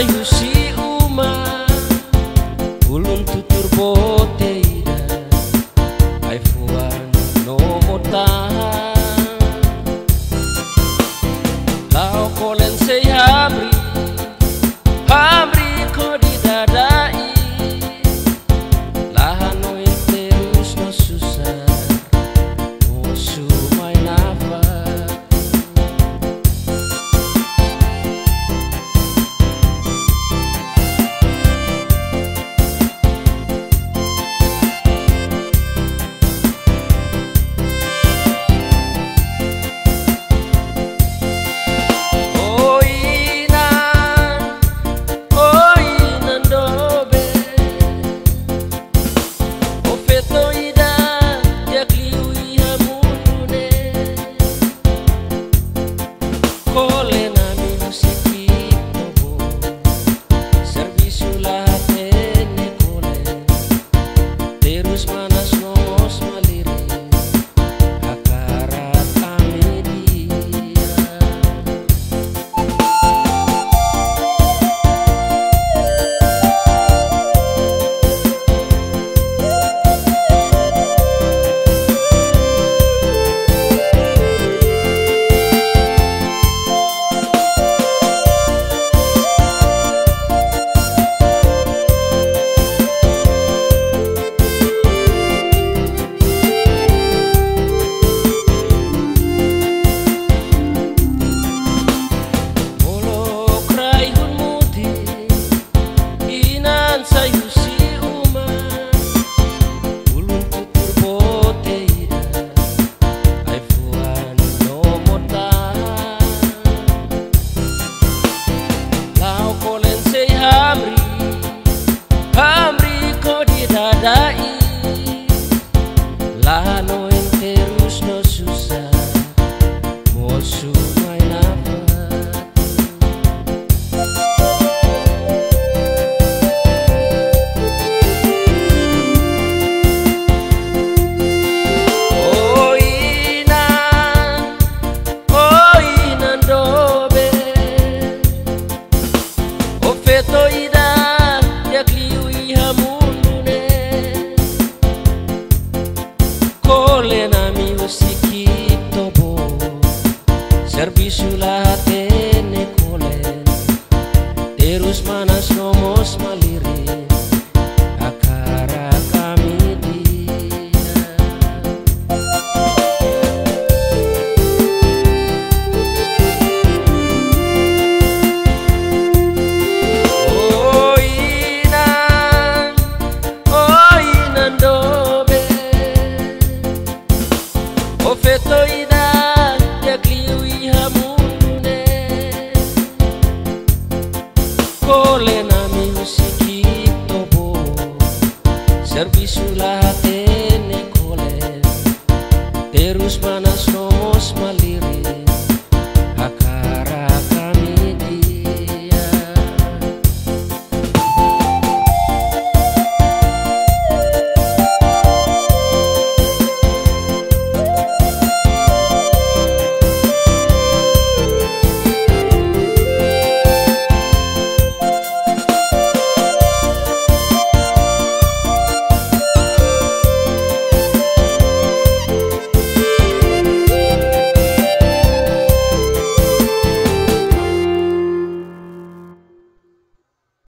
sayu si uma ulun tutur boteida ai fuan no motahan lao kolen sei hamri ko didadai lahan no terus no susah musuh main nafas. Hamri ko didadai lahan no terus no susah musuh main nafas. Inan dobe o feto ida nami usiki tobo servisu latene kolen terus manas nomos maliri akara kami dia. Inan dobe o feto ida yakliwi hamune kole nami usiki tobo servisu latene kole terus mana